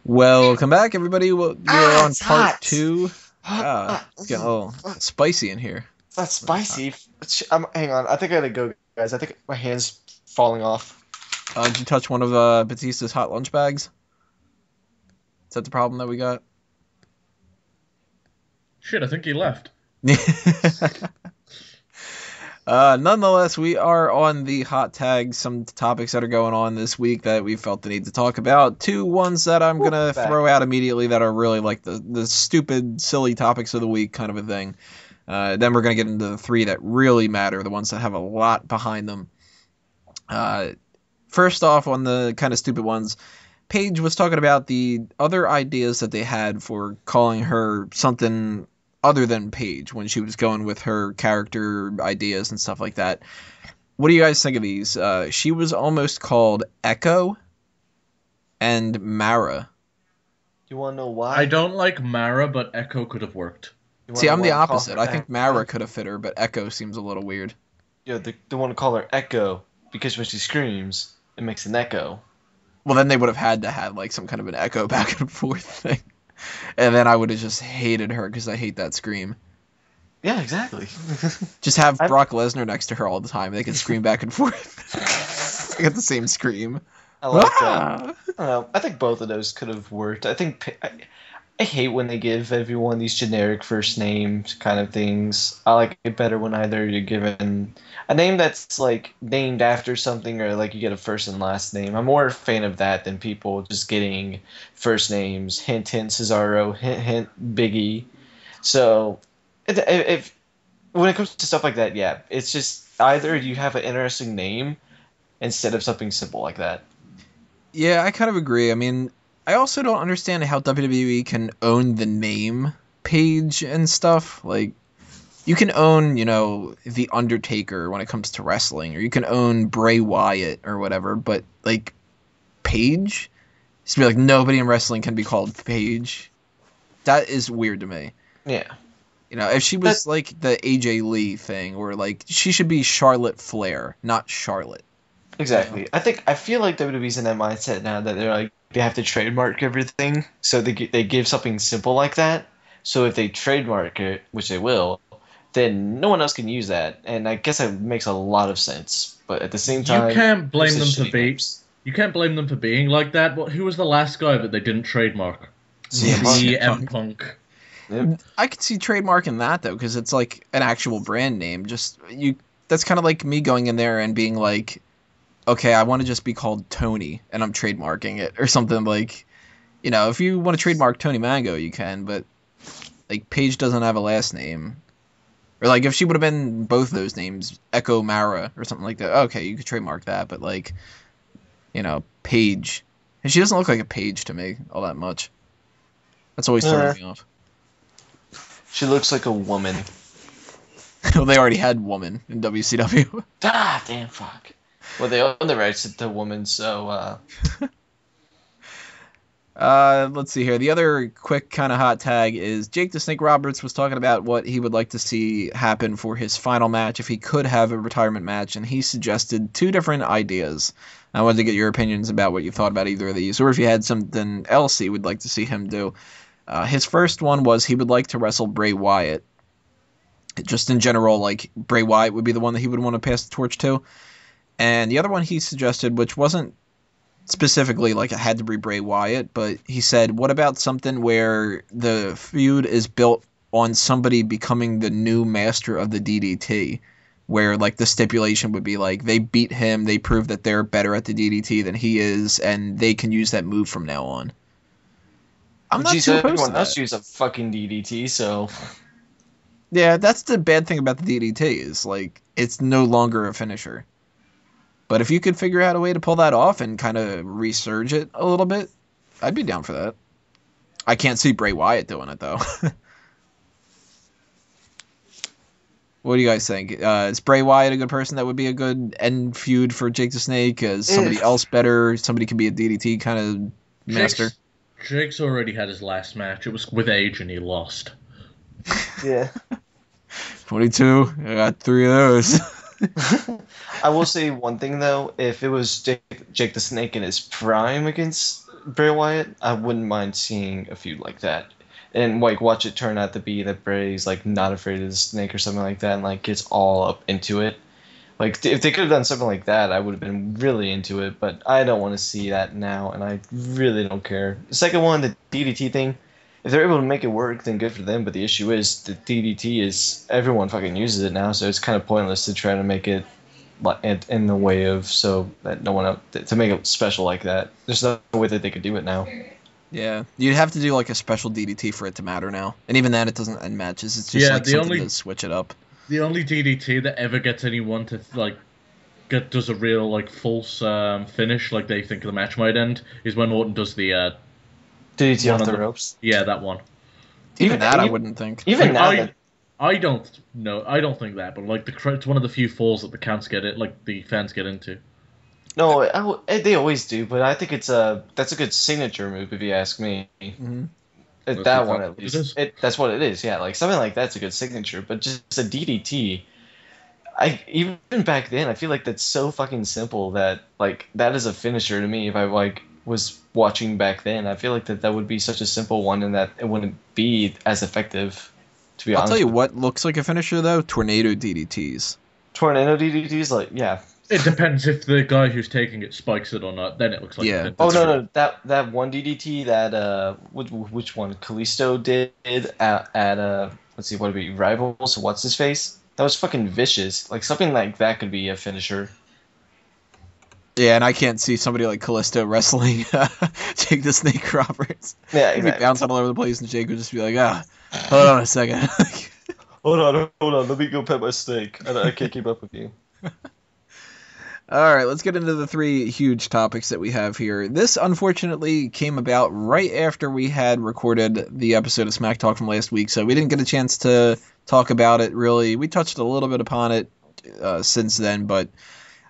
Welcome back, everybody. We're on It's part hot. 2. It's getting a little spicy in here. It's not spicy. Hang on. I think I gotta go, guys. I think my hand's falling off. Did you touch one of Batista's hot lunch bags? Is that the problem that we got? Shit, I think he left. Nonetheless, we are on the hot tags, some topics that are going on this week that we felt the need to talk about. Two ones that I'm going to throw out immediately that are really like the stupid, silly topics of the week kind of a thing. Then we're going to get into the three that really matter, the ones that have a lot behind them. First off, on the kind of stupid ones, Paige was talking about the other ideas that they had for calling her something other than Paige when she was going with her character ideas and stuff like that. What do you guys think of these? She was almost called Echo and Mara. You want to know why? I don't like Mara, but Echo could have worked. See, I'm the opposite. I think Mara could have fit her, but Echo seems a little weird. Yeah, they want to call her Echo because when she screams, it makes an echo. Well, then they would have had to have like some kind of an echo back and forth thing. And then I would have just hated her because I hate that scream. Yeah, exactly. Just have Brock Lesnar next to her all the time. They can scream back and forth. They got the same scream. I like that. I don't know. I think both of those could have worked. I hate when they give everyone these generic first names kind of things. I like it better when either you're given a name that's like named after something or like you get a first and last name. I'm more a fan of that than people just getting first names. Hint, hint, Cesaro. Hint, hint, Biggie. So if when it comes to stuff like that, yeah, it's just either you have an interesting name instead of something simple like that. Yeah, I kind of agree. I mean, I also don't understand how WWE can own the name Paige and stuff. Like, you can own, The Undertaker when it comes to wrestling, or you can own Bray Wyatt or whatever, but, like, Paige? It's be like, nobody in wrestling can be called Paige. That is weird to me. Yeah. If she was, like, the AJ Lee thing, or, like, she should be Charlotte Flair, not Charlotte. Exactly. I feel like WWE's in that mindset now that they're like, they have to trademark everything, so they give something simple like that. So if they trademark it, which they will, then no one else can use that, and I guess that makes a lot of sense. But at the same time, you can't blame them for names. You can't blame them for being like that. Who was the last guy that they didn't trademark? CM Punk. Yep. I could see trademarking that though, because it's like an actual brand name. That's kind of like me going in there and being like, okay, I want to just be called Tony, and I'm trademarking it, or something like, if you want to trademark Tony Mango, you can, but, like, Paige doesn't have a last name. Or, like, if she would have been both those names, Echo Mara, or something like that, okay, you could trademark that, but, like, Paige. And she doesn't look like a Paige to me all that much. That's always throwing me off. She looks like a woman. Well, they already had woman in WCW. Ah, damn, fuck. Well, they own the rights to the woman, so, Let's see here. The other quick kind of hot tag is Jake the Snake Roberts was talking about what he would like to see happen for his final match if he could have a retirement match, and he suggested two different ideas. I wanted to get your opinions about what you thought about either of these, or if you had something else you would like to see him do. His first one was he would like to wrestle Bray Wyatt. Just in general, like, Bray Wyatt would be the one that he would want to pass the torch to. And the other one he suggested, which wasn't specifically like it had to be Bray Wyatt, but he said, what about something where the feud is built on somebody becoming the new master of the DDT, where like the stipulation would be like they beat him, they prove that they're better at the DDT than he is, and they can use that move from now on. I'm not too opposed to everyone that. else use a fucking DDT, so... Yeah, that's the bad thing about the DDT is, like, it's no longer a finisher. But if you could figure out a way to pull that off and kind of resurge it a little bit, I'd be down for that. I can't see Bray Wyatt doing it, though. What do you guys think? Is Bray Wyatt a good person that would be a good end feud for Jake the Snake? Is somebody else better? Somebody could be a DDT kind of master? Jake's already had his last match. It was with Age, and he lost. Yeah. 22. I got 3 of those. I will say one thing though, if it was Jake the Snake in his prime against Bray Wyatt, I wouldn't mind seeing a feud like that. And like watch it turn out to be that Bray's like not afraid of the snake or something like that and like gets all up into it. Like if they could have done something like that, I would have been really into it, but I don't want to see that now and I really don't care. The second one, the DDT thing, if they're able to make it work, then good for them, but the issue is the DDT is everyone fucking uses it now, so it's kind of pointless to try to make it in the way of so that no one else, to make it special like that. There's no way that they could do it now. Yeah, you'd have to do like a special DDT for it to matter now, and even then, it doesn't end matches. It's just like something to switch it up. The only DDT that ever gets anyone to like does a real like false finish, like they think the match might end, is when Orton does the DDT off the ropes. Yeah, that one. Even that, I wouldn't think. Even now, I don't know. I don't think that, but like it's one of the few falls that the fans get into. No, they always do, but I think that's a good signature move if you ask me. Mm-hmm. That one at least. That's what it is. Yeah, like something like that's a good signature, but just a DDT. Even back then, I feel like that's so fucking simple that like that is a finisher to me. If I like was watching back then, I feel like that would be such a simple one, and that it wouldn't be as effective. To be honest, I'll tell you what looks like a finisher though: tornado DDTs. Tornado DDTs, like yeah. It depends if the guy who's taking it spikes it or not. Then it looks like yeah. A finisher. Oh no, that one DDT that which one Kalisto did at let's see, what would it be, Rivals? What's his face? That was fucking vicious. Like something like that could be a finisher. Yeah, and I can't see somebody like Kalisto wrestling Jake the Snake Roberts. Yeah, He'd be bouncing all over the place, and Jake would just be like, hold on a second. hold on, let me go pet my snake. I can't keep up with you. All right, let's get into the three huge topics that we have here. This, unfortunately, came about right after we had recorded the episode of Smack Talk from last week, so we didn't get a chance to talk about it, really. We touched a little bit upon it since then, but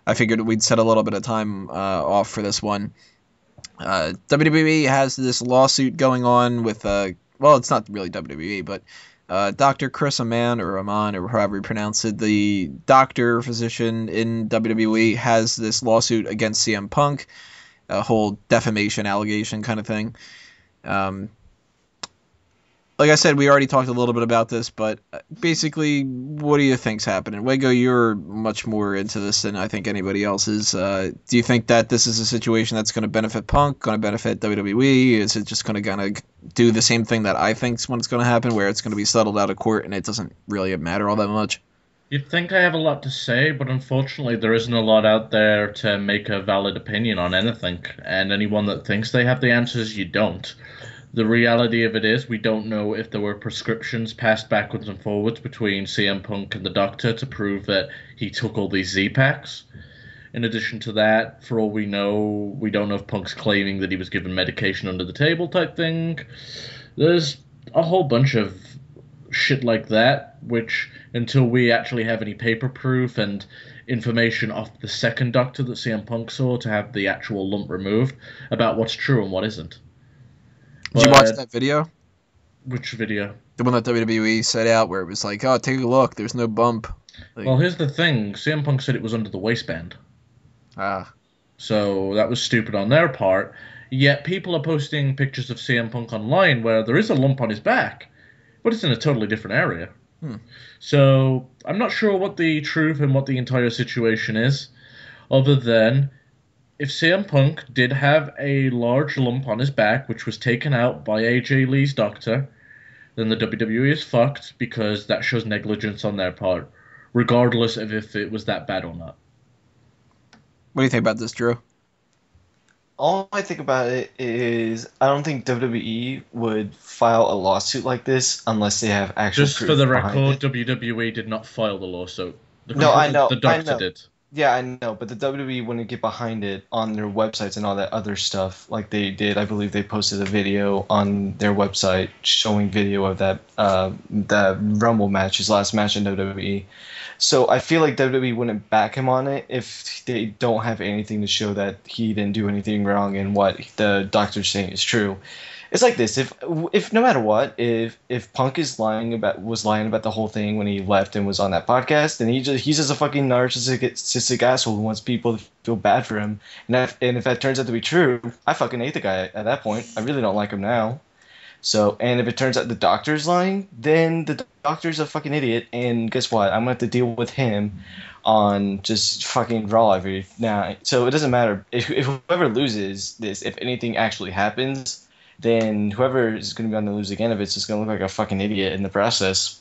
I figured we'd set a little bit of time off for this one. WWE has this lawsuit going on with, well, it's not really WWE, but Dr. Chris Amann, or Amann, or however you pronounce it, the doctor, physician in WWE, has this lawsuit against CM Punk, a whole defamation allegation kind of thing. Like I said, we already talked a little bit about this, but basically, what do you think's happening? Wego, you're much more into this than I think anybody else is. Do you think that this is a situation that's going to benefit Punk, going to benefit WWE? Is it just going to kind of do the same thing that I think's what's going to happen, where it's going to be settled out of court and it doesn't really matter all that much? You'd think I have a lot to say, but unfortunately there isn't a lot out there to make a valid opinion on anything, and anyone that thinks they have the answers, you don't. The reality of it is we don't know if there were prescriptions passed backwards and forwards between CM Punk and the doctor to prove that he took all these Z-Packs. In addition to that, for all we know, we don't know if Punk's claiming that he was given medication under the table type thing. There's a whole bunch of shit like that, which until we actually have any paper proof and information off the second doctor that CM Punk saw to have the actual lump removed about what's true and what isn't. Did you watch that video? Which video? The one that WWE set out where it was like, oh, take a look, there's no bump. Like, well, here's the thing. CM Punk said it was under the waistband. So that was stupid on their part. Yet people are posting pictures of CM Punk online where there is a lump on his back, but it's in a totally different area. So I'm not sure what the truth and what the entire situation is, other than if CM Punk did have a large lump on his back, which was taken out by AJ Lee's doctor, then the WWE is fucked because that shows negligence on their part, regardless of if it was that bad or not. What do you think about this, Drew? All I think about it is I don't think WWE would file a lawsuit like this unless they have actual proof. Just for the record, WWE did not file the lawsuit. I know. The doctor did. Yeah, I know, but the WWE wouldn't get behind it on their websites and all that other stuff like they did. I believe they posted a video on their website showing video of that Rumble match, his last match in WWE. So I feel like WWE wouldn't back him on it if they don't have anything to show that he didn't do anything wrong and what the doctor's saying is true. It's like this: if no matter what, if Punk was lying about the whole thing when he left and was on that podcast, then he's just a fucking narcissistic egotistic asshole who wants people to feel bad for him. And if that turns out to be true, I fucking hate the guy at that point. I really don't like him now. So, and if it turns out the doctor's lying, then the doctor's a fucking idiot, and guess what? I'm gonna have to deal with him on just fucking Raw every now. So it doesn't matter if whoever loses this, if anything actually happens, then whoever is gonna be on the lose again of it's just gonna look like a fucking idiot in the process.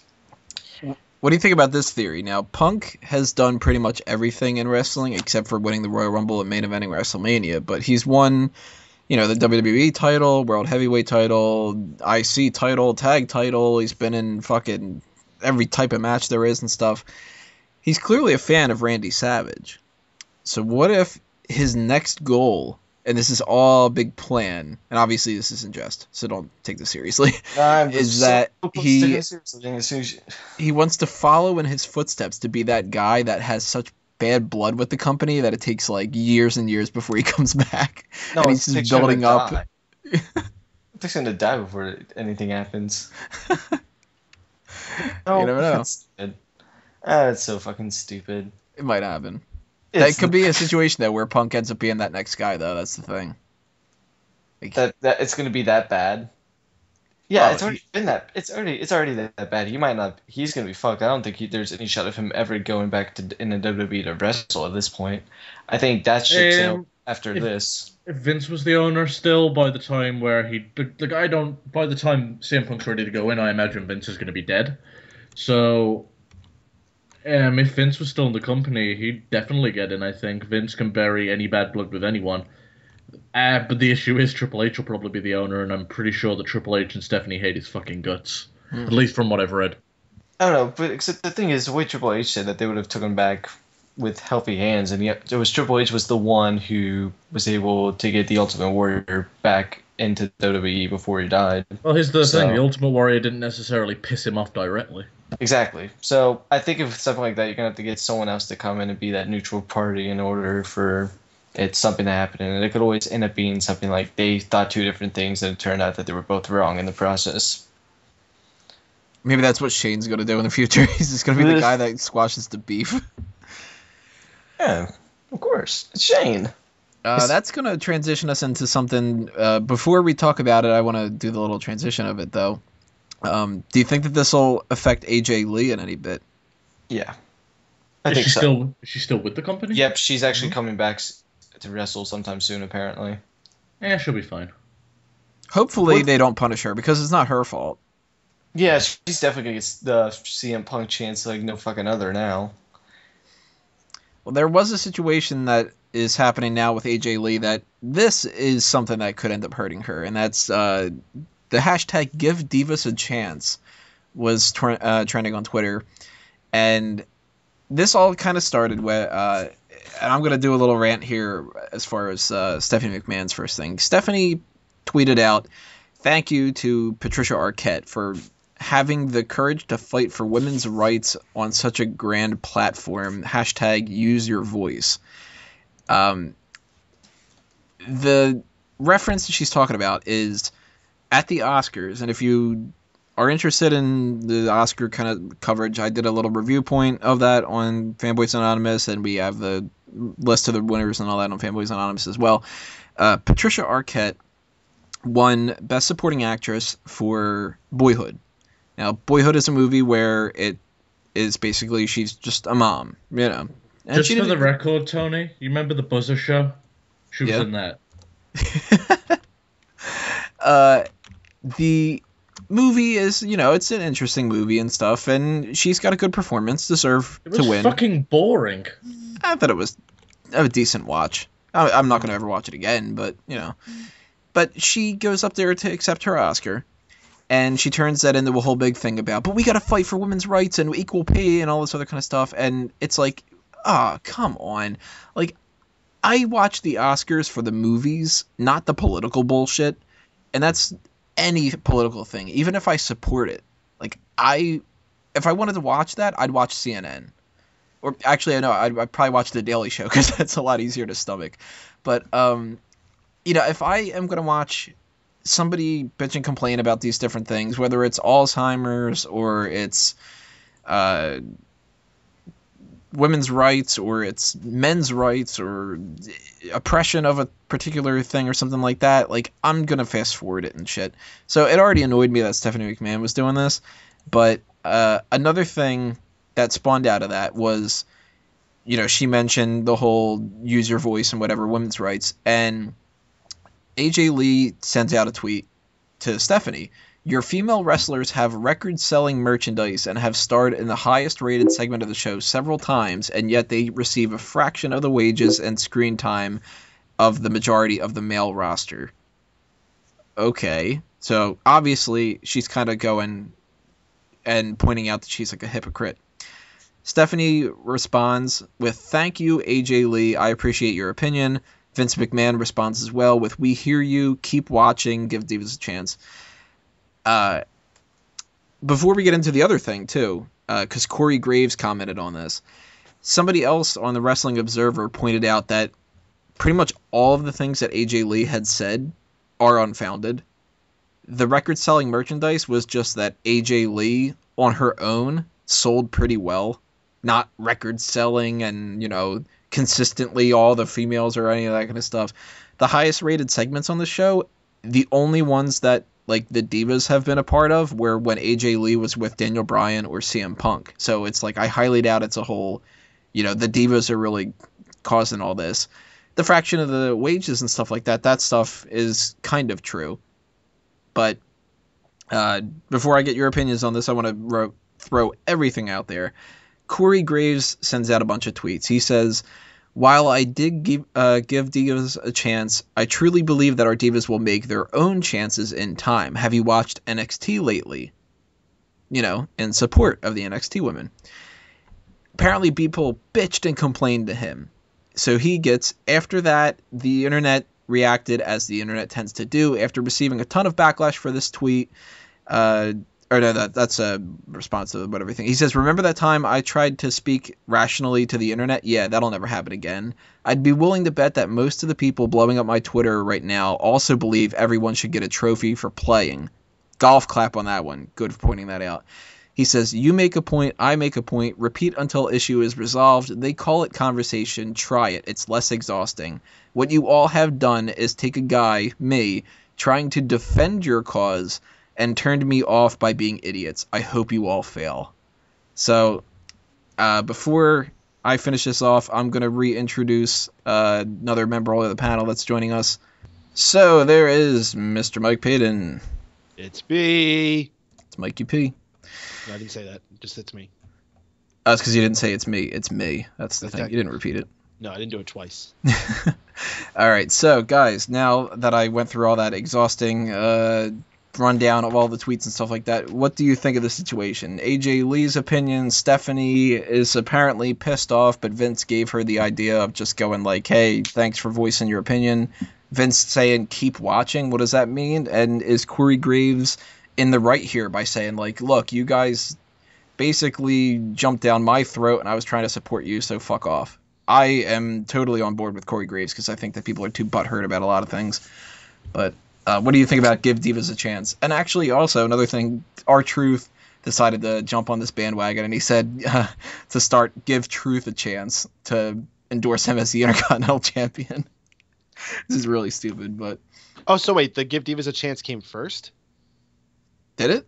What do you think about this theory? Now, Punk has done pretty much everything in wrestling except for winning the Royal Rumble and main eventing WrestleMania, but he's won, the WWE title, World Heavyweight title, IC title, tag title. He's been in fucking every type of match there is and stuff. He's clearly a fan of Randy Savage. So what if his next goal, and this is all a big plan, and obviously this isn't just, so don't take this seriously, is that he wants to follow in his footsteps to be that guy that has such bad blood with the company that it takes like years and years before he comes back. No, and he's just building up. It takes him to die before anything happens. No, you never know. That's so fucking stupid. It might happen. That could be a situation though where Punk ends up being that next guy though. That's the thing. Like, that it's gonna be that bad. Yeah, it's already been that. It's already that bad. He's gonna be fucked. I don't think there's any shot of him ever going back in the WWE to wrestle at this point. I think that should sail after this. If Vince was the owner still, by the time by the time CM Punk's ready to go in, I imagine Vince is gonna be dead. So, if Vince was still in the company, he'd definitely get in. I think Vince can bury any bad blood with anyone. But the issue is Triple H will probably be the owner, and I'm pretty sure that Triple H and Stephanie hate his fucking guts. At least from what I've read. I don't know, but except the thing is, the way Triple H said that they would have taken him back with healthy hands, and yet Triple H was the one who was able to get the Ultimate Warrior back into WWE before he died. Well, here's the thing, the Ultimate Warrior didn't necessarily piss him off directly. Exactly. So I think if something like that, you're going to have to get someone else to come in and be that neutral party in order for it's something to happen, and it could always end up being something like they thought two different things and it turned out that they were both wrong in the process. Maybe that's what Shane's going to do in the future. He's just going to be the guy that squashes the beef. Yeah, of course. It's Shane. That's going to transition us into something. Before we talk about it, I want to do the little transition of it, though. Do you think that this will affect AJ Lee in any bit? Yeah. Is she still with the company? Yep, she's actually coming back to wrestle sometime soon, apparently. Yeah, she'll be fine. Hopefully they don't punish her, because it's not her fault. Yeah, she's definitely going to get the CM Punk chance like no fucking other now. Well, there was a situation that is happening now with AJ Lee that this is something that could end up hurting her, and that's the hashtag Give Divas a Chance was trending on Twitter, and this all kind of started with, and I'm going to do a little rant here as far as Stephanie McMahon's first thing. Stephanie tweeted out, "Thank you to Patricia Arquette for having the courage to fight for women's rights on such a grand platform. Hashtag use your voice." The reference that she's talking about is at the Oscars, and if you are interested in the Oscar kind of coverage, I did a little review point of that on Fanboys Anonymous, and we have the list of the winners and all that on Fanboys Anonymous as well. Patricia Arquette won Best Supporting Actress for Boyhood. Now, Boyhood is a movie where it is basically she's just a mom, And just for the record, Tony, you remember the Buzzer Show? She was in that. The movie is, it's an interesting movie and stuff, and she's got a good performance, deserve to win. It was fucking boring. I thought it was a decent watch. I'm not going to ever watch it again, but, But she goes up there to accept her Oscar, and she turns that into a whole big thing about, but we got to fight for women's rights and equal pay and all this other kind of stuff, and it's like, come on. Like, I watch the Oscars for the movies, not the political bullshit, and that's any political thing, even if I support it. Like, if I wanted to watch that, I'd watch CNN. Or actually, I know I'd probably watch The Daily Show because that's a lot easier to stomach. But if I am going to watch somebody bitch and complain about these different things, whether it's Alzheimer's or it's women's rights or it's men's rights or oppression of a particular thing or something like that, like, I'm gonna fast forward it and shit. So it already annoyed me that Stephanie McMahon was doing this, but another thing that spawned out of that was, she mentioned the whole use your voice and whatever, women's rights, and AJ Lee sends out a tweet to Stephanie. Your female wrestlers have record-selling merchandise and have starred in the highest-rated segment of the show several times, and yet they receive a fraction of the wages and screen time of the majority of the male roster. Okay, so obviously she's kind of going and pointing out that she's like a hypocrite. Stephanie responds with, "Thank you, AJ Lee. I appreciate your opinion." Vince McMahon responds as well with, "We hear you. Keep watching. Give Divas a chance." Before we get into the other thing, too, because Corey Graves commented on this, somebody else on the Wrestling Observer pointed out that pretty much all of the things that AJ Lee had said are unfounded. The record-selling merchandise was just that AJ Lee, on her own, sold pretty well. Not record-selling and, consistently all the females or any of that kind of stuff. The highest-rated segments on the show, the only ones that like the Divas have been a part of were when AJ Lee was with Daniel Bryan or CM Punk. So it's like, I highly doubt it's a whole, the Divas are really causing all this. The fraction of the wages and stuff like that, that stuff is kind of true. But before I get your opinions on this, I want to throw everything out there. Corey Graves sends out a bunch of tweets. He says, "While I did give Divas a chance, I truly believe that our Divas will make their own chances in time. Have you watched NXT lately?" In support of the NXT women. Apparently people bitched and complained to him. So he gets, after that, the internet reacted as the internet tends to do after receiving a ton of backlash for this tweet. That's a response to whatever thing. He says, "Remember that time I tried to speak rationally to the internet? Yeah, that'll never happen again. I'd be willing to bet that most of the people blowing up my Twitter right now also believe everyone should get a trophy for playing." Golf clap on that one. Good for pointing that out. He says, "You make a point, I make a point. Repeat until issue is resolved. They call it conversation. Try it. It's less exhausting. What you all have done is take a guy, me, trying to defend your cause and turned me off by being idiots. I hope you all fail." So, before I finish this off, I'm going to reintroduce another member of the panel that's joining us. So, there is Mr. Mike Payton. It's me. It's Mikey P. No, I didn't say that. Just it's me. That's because you didn't say it's me. It's me. That's the thing. You didn't repeat it. No, I didn't do it twice. All right. So, guys, now that I went through all that exhausting rundown of all the tweets and stuff like that, what do you think of the situation? AJ Lee's opinion, Stephanie is apparently pissed off, but Vince gave her the idea of just going like, "Hey, thanks for voicing your opinion." Vince saying, "Keep watching." What does that mean? And is Corey Graves in the right here by saying, like, "Look, you guys basically jumped down my throat and I was trying to support you, so fuck off"? I am totally on board with Corey Graves because I think that people are too butthurt about a lot of things. But what do you think about give Divas a chance? And actually, also, another thing, R-Truth decided to jump on this bandwagon, and he said to start give Truth a chance to endorse him as the Intercontinental Champion. This is really stupid, but... Oh, so wait, the give Divas a chance came first? Did it?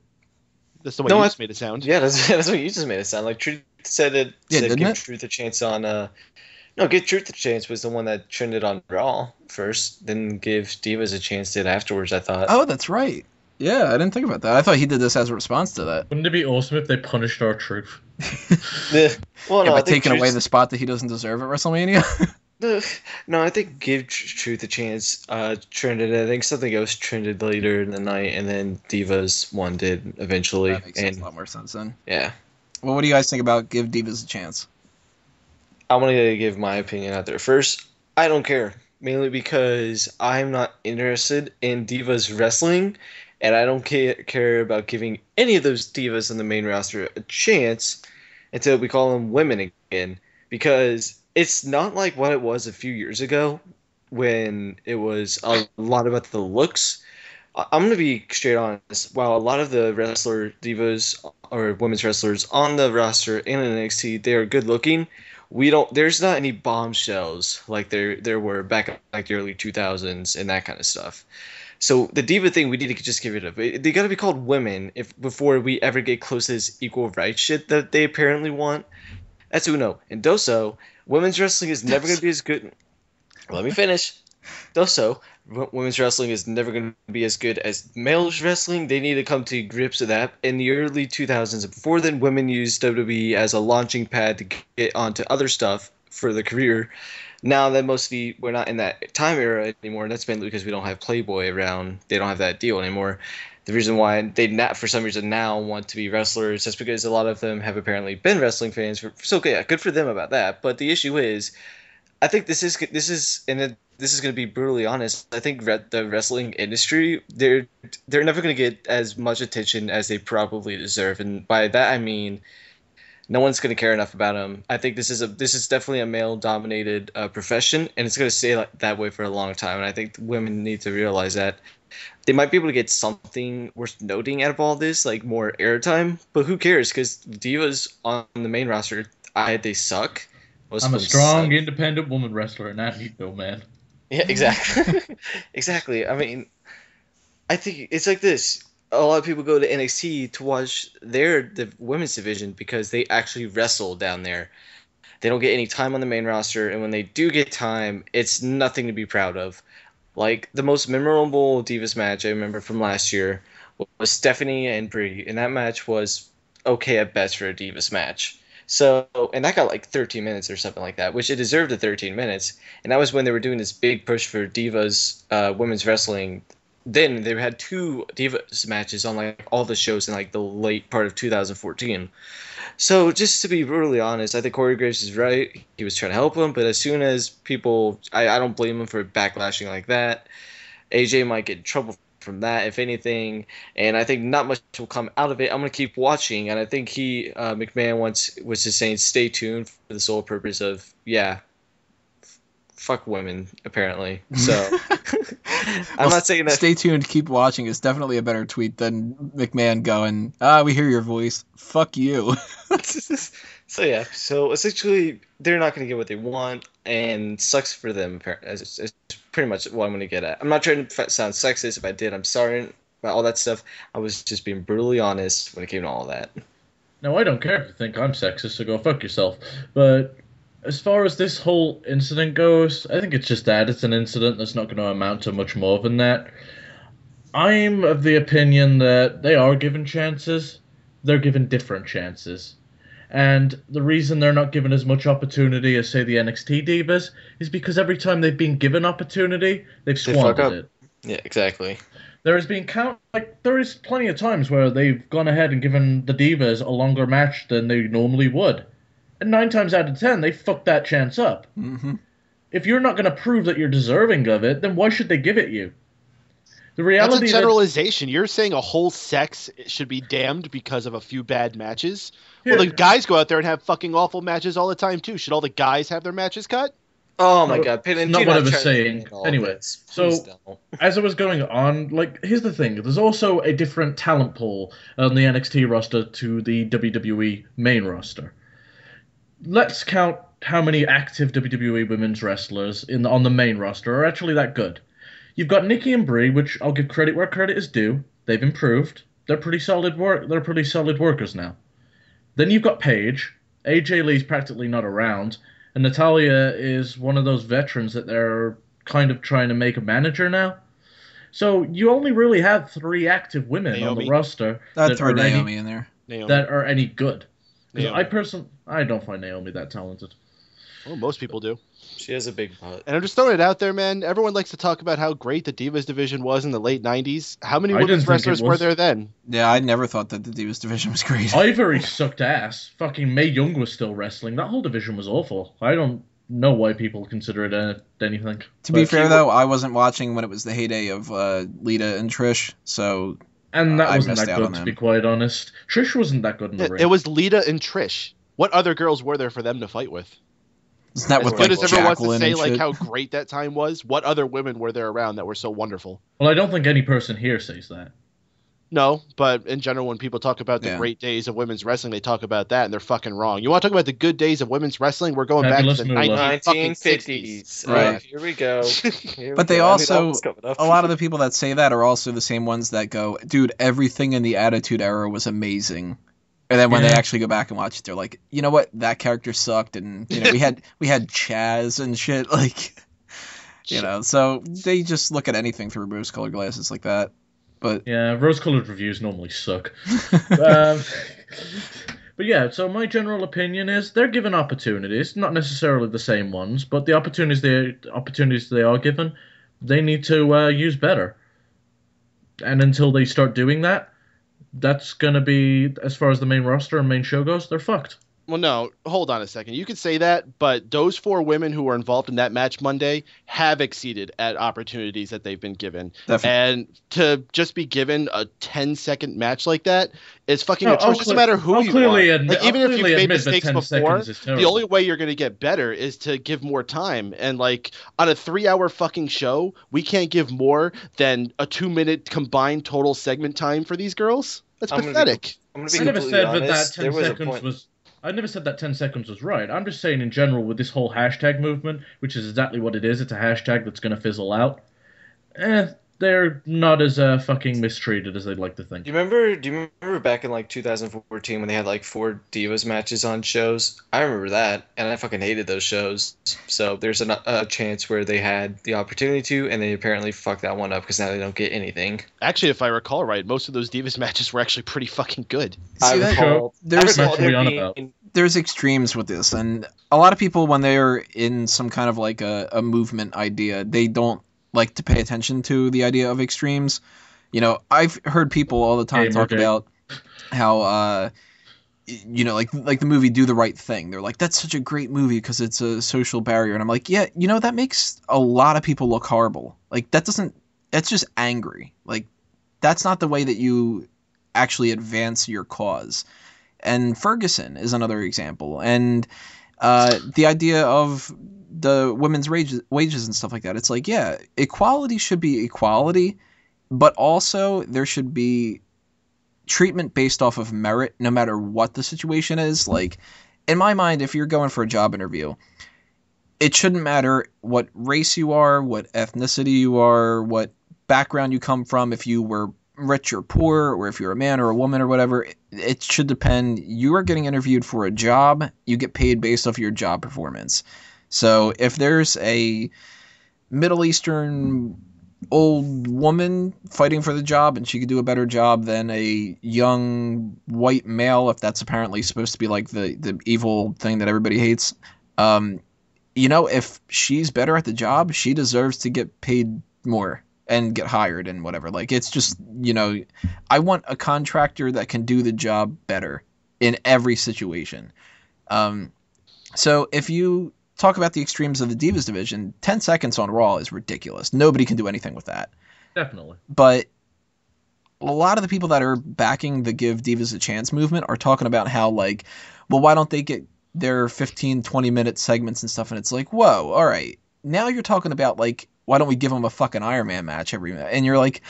That's the way you just made it sound. Yeah, that's what you just made it sound like. Truth said it. Yeah, said didn't give it? Truth a chance on... No, Give Truth a Chance was the one that trended on Raw first, then Give Divas a Chance did afterwards, I thought. Oh, that's right. Yeah, I didn't think about that. I thought he did this as a response to that. Wouldn't it be awesome if they punished R-Truth? Well, no, by I think taking away Truth's- the spot that he doesn't deserve at WrestleMania? No, I think Give Truth a Chance trended. I think something else trended later in the night, and then Divas one did eventually. That makes a lot more sense then. Yeah. Well, what do you guys think about give Divas a chance? I want to give my opinion out there. First, I don't care. Mainly because I'm not interested in Divas wrestling, and I don't care about giving any of those Divas in the main roster a chance until we call them women again. Because it's not like what it was a few years ago when it was a lot about the looks. I'm gonna be straight honest. While a lot of the wrestler divas or women's wrestlers on the roster in NXT, they are good looking. We don't. There's not any bombshells like there were back in like the early 2000s and that kind of stuff. So the diva thing, we need to just give it up. They got to be called women if before we ever get close to this equal rights shit that they apparently want. That's uno. And doso, women's wrestling is never gonna be as good. Let me finish. Also, women's wrestling is never going to be as good as male's wrestling. They need to come to grips with that. In the early 2000s, before then, women used WWE as a launching pad to get onto other stuff for their career. Now that mostly we're not in that time era anymore, and that's mainly because we don't have Playboy around. They don't have that deal anymore. The reason why they not for some reason now want to be wrestlers, that's because a lot of them have apparently been wrestling fans. So yeah, good for them about that. But the issue is, I think this is going to be brutally honest. I think the wrestling industry they're never going to get as much attention as they probably deserve, and by that I mean no one's going to care enough about them. I think this is definitely a male dominated profession, and it's going to stay that way for a long time. And I think women need to realize that they might be able to get something worth noting out of all this, like more airtime. But who cares? Because divas on the main roster, they suck. I'm a strong, independent woman wrestler, and I need no man. Yeah, exactly. Exactly. I mean, I think it's like this. A lot of people go to NXT to watch the women's division because they actually wrestle down there. They don't get any time on the main roster, and when they do get time, it's nothing to be proud of. Like, the most memorable Divas match I remember from last year was Stephanie and Brie, and that match was okay at best for a Divas match. So, and that got like 13 minutes or something like that, which it deserved the 13 minutes. And that was when they were doing this big push for Divas women's wrestling. Then they had 2 Divas matches on like all the shows in like the late part of 2014. So just to be brutally honest, I think Corey Graves is right. He was trying to help him, but as soon as people, I don't blame him for backlashing like that. AJ might get in trouble from that, if anything, and I think not much will come out of it. I'm gonna keep watching, and I think McMahon was just saying stay tuned for the sole purpose of fuck women apparently. So I'm not saying that. Stay tuned, keep watching is definitely a better tweet than McMahon going, we hear your voice, fuck you. So yeah, so essentially they're not going to get what they want, and sucks for them. It's pretty much what I'm going to get at. I'm not trying to sound sexist. If I did, I'm sorry about all that stuff. I was just being brutally honest when it came to all that. No, I don't care if you think I'm sexist, so go fuck yourself. But as far as this whole incident goes, I think it's just that. It's an incident that's not going to amount to much more than that. I'm of the opinion that they are given chances. They're given different chances. And the reason they're not given as much opportunity as, say, the NXT Divas is because every time they've been given opportunity, they've squandered it. Yeah, exactly. There has been there is plenty of times where they've gone ahead and given the Divas a longer match than they normally would. And 9 times out of 10, they fucked that chance up. Mm-hmm. If you're not going to prove that you're deserving of it, then why should they give it you? The reality That's a generalization. You're saying a whole sex should be damned because of a few bad matches? Here. Well, the guys go out there and have fucking awful matches all the time, too. Should all the guys have their matches cut? Oh my god, Peyton, not what I was saying. Anyway, so as I was going on, here's the thing. There's also a different talent pool on the NXT roster to the WWE main roster. Let's count how many active WWE women's wrestlers on the main roster are actually that good. You've got Nikki and Brie, which I'll give credit where credit is due. They've improved. They're pretty solid workers now. Then you've got Paige. AJ Lee's practically not around. And Natalya is one of those veterans that they're kind of trying to make a manager now. So you only really have 3 active women on the roster that throw Naomi in there. That are any good. I don't find Naomi that talented. Well, most people do. She has a big butt. And I'm just throwing it out there, man. Everyone likes to talk about how great the Divas division was in the late 90s. How many women's wrestlers were there then? Yeah, I never thought that the Divas division was great. Ivory sucked ass. Fucking Mae Young was still wrestling. That whole division was awful. I don't know why people consider it anything. To be fair, though, I wasn't watching when it was the heyday of Lita and Trish, so... And that wasn't that good, to be quite honest. Trish wasn't that good in the ring. It was Lita and Trish. What other girls were there for them to fight with? Isn't that as with good like as everyone wants to Jacqueline say and like shit? how great that time was? What other women were there around that were so wonderful? Well, I don't think any person here says that. No, but in general, when people talk about the great days of women's wrestling, they talk about that, and they're fucking wrong. You want to talk about the good days of women's wrestling? We're going back to the 1950s. Right. Here we go. But they also, a lot of the people that say that are also the same ones that go, dude, everything in the Attitude Era was amazing. And then when they actually go back and watch it, they're like, you know what, that character sucked, and you know, we had Chaz and shit, like, you know, so they just look at anything through rose-colored glasses like that. But yeah, rose-colored reviews normally suck. But yeah, so my general opinion is they're given opportunities, not necessarily the same ones, but the opportunities they are given, they need to use better. And until they start doing that, that's going to be, as far as the main roster and main show goes, they're fucked. Well, no, hold on a second. You could say that, but those 4 women who were involved in that match Monday have exceeded at opportunities that they've been given. Definitely. And to just be given a 10-second match like that is fucking atrocious. No matter who you are. Even if you've made mistakes before, the only way you're going to get better is to give more time. And like on a 3-hour fucking show, we can't give more than a 2-minute combined total segment time for these girls. That's pathetic. I never said that 10 seconds was... I never said that 10 seconds was right. I'm just saying in general with this whole hashtag movement, which is exactly what it is, it's a hashtag that's going to fizzle out, they're not as fucking mistreated as they'd like to think. Do you remember back in like 2014 when they had like 4 Divas matches on shows? I remember that, and I fucking hated those shows. So there's a chance where they had the opportunity to, and they apparently fucked that one up because now they don't get anything. Actually, if I recall right, most of those Divas matches were actually pretty fucking good. There's extremes with this, and a lot of people, when they're in some kind of like a movement idea, they don't like to pay attention to the idea of extremes. You know, I've heard people all the time talk about how you know, like the movie Do the Right Thing. They're like, that's such a great movie because it's a social barrier, and I'm like, yeah, you know, that makes a lot of people look horrible. Like that's just angry. Like that's not the way that you actually advance your cause. And Ferguson is another example, and the idea of the women's wages and stuff like that. It's like, yeah, equality should be equality, but also there should be treatment based off of merit, no matter what the situation is. Like, in my mind, if you're going for a job interview, it shouldn't matter what race you are, what ethnicity you are, what background you come from, if you were rich or poor, or if you're a man or a woman or whatever. It should depend. You are getting interviewed for a job. You get paid based off your job performance. So if there's a Middle Eastern old woman fighting for the job and she could do a better job than a young white male, if that's apparently supposed to be like the evil thing that everybody hates, you know, if she's better at the job, she deserves to get paid more and get hired and whatever. Like, it's just, you know, I want a contractor that can do the job better in every situation. So if you talk about the extremes of the Divas division, 10 seconds on Raw is ridiculous. Nobody can do anything with that. Definitely. But a lot of the people that are backing the Give Divas a Chance movement are talking about how, like, well, why don't they get their 15, 20-minute segments and stuff? And it's like, whoa, all right. Now you're talking about, like, why don't we give them a fucking Iron Man match every minute? And you're like,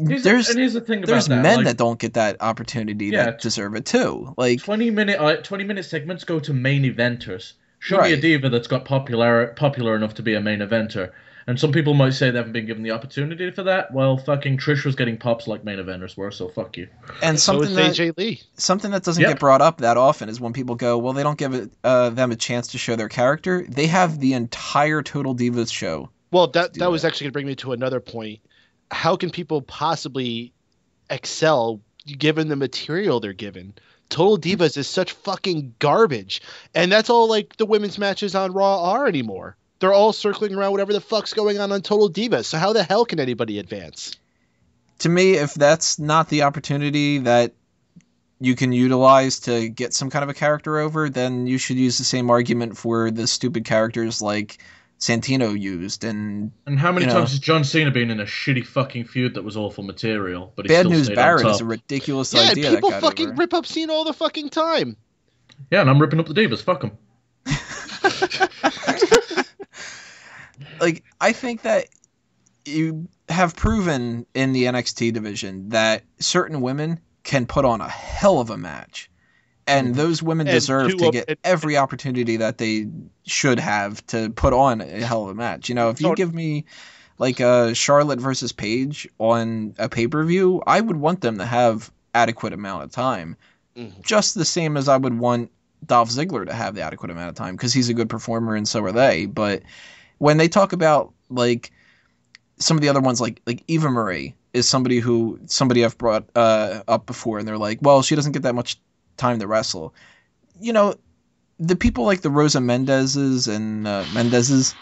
there's men that don't get that opportunity that deserve it too. Like 20-minute segments go to main eventers. Show me a diva that's got popular enough to be a main eventer. And some people might say they haven't been given the opportunity for that. Well, fucking Trish was getting pops like main eventers were, so fuck you. And something that doesn't get brought up that often is when people go, well, they don't give them a chance to show their character. They have the entire Total Divas show. Well, that was actually going to bring me to another point. How can people possibly excel given the material they're given? Total Divas is such fucking garbage. And that's all like the women's matches on Raw are anymore. They're all circling around whatever the fuck's going on Total Divas. So how the hell can anybody advance? To me, if that's not the opportunity that you can utilize to get some kind of a character over, then you should use the same argument for the stupid characters like Santino used. And how many times has John Cena been in a shitty fucking feud that was awful material? But Bad News Barrett is a ridiculous idea. Yeah, people fucking rip up Cena all the fucking time. Yeah, and I'm ripping up the Divas. Fuck them. Like, I think that you have proven in the NXT division that certain women can put on a hell of a match. And those women deserve to get every opportunity that they should have to put on a hell of a match. You know, if you give me like a Charlotte versus Paige on a pay-per-view, I would want them to have adequate amount of time. Just the same as I would want Dolph Ziggler to have the adequate amount of time, because he's a good performer and so are they. But when they talk about like some of the other ones, like Eva Marie is somebody I've brought up before, and they're like, well, she doesn't get that much time to wrestle. You know, the people like the Rosa Mendez's and Mendez's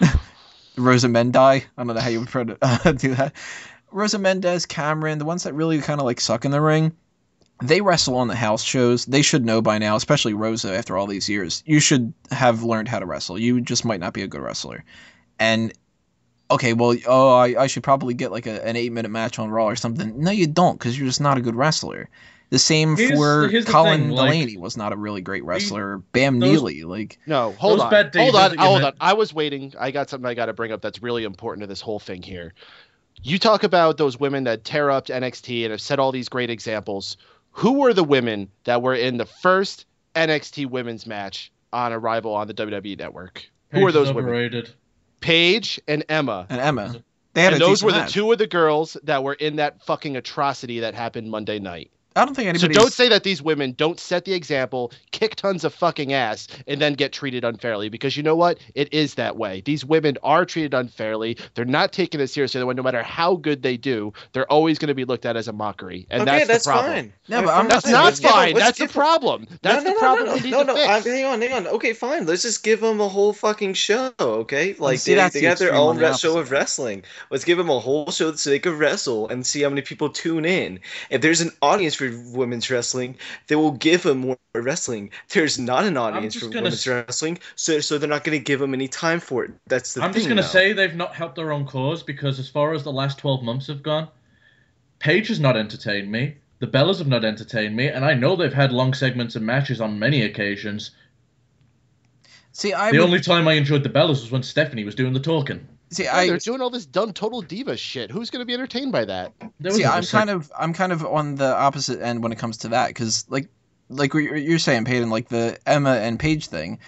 Rosa Mendai, I don't know how you would do that. Rosa Mendez, Cameron, the ones that really kind of like suck in the ring, they wrestle on the house shows. They should know by now, especially Rosa after all these years. You should have learned how to wrestle. You just might not be a good wrestler. And okay, well, I should probably get like an 8-minute match on Raw or something. No, you don't, because you're just not a good wrestler. The same for Colin Delaney, was not a really great wrestler. Bam Neely, like... No, hold on. I was waiting. I got something I got to bring up that's really important to this whole thing here. You talk about those women that tear up NXT and have set all these great examples. Who were the women that were in the first NXT women's match on Arrival on the WWE Network? Who were those women? Paige and Emma. Those were the two of the girls that were in that fucking atrocity that happened Monday night. I don't think anybody. So don't say that these women don't set the example, kick tons of fucking ass, and then get treated unfairly. Because you know what? It is that way. These women are treated unfairly. They're not taken as seriously. No matter how good they do, they're always going to be looked at as a mockery, and that's the problem. Fine. No, but that's not fine. That's the problem. That's the problem. Hang on. Okay, fine. Let's just give them a whole fucking show. Okay, like they got their own show of wrestling. Let's give them a whole show so they could wrestle and see how many people tune in. If there's an audience for women's wrestling, they will give them more wrestling. There's not an audience for women's wrestling, so they're not going to give them any time for it. That's the thing. I'm just going to say they've not helped their own cause, because as far as the last 12 months have gone, Paige has not entertained me, the Bellas have not entertained me, and I know they've had long segments and matches on many occasions. See, only time I enjoyed the Bellas was when Stephanie was doing the talking. See, they're doing all this dumb total diva shit. Who's going to be entertained by that? See, I'm kind of on the opposite end when it comes to that, because like what you're saying, Peyton, like the Emma and Paige thing.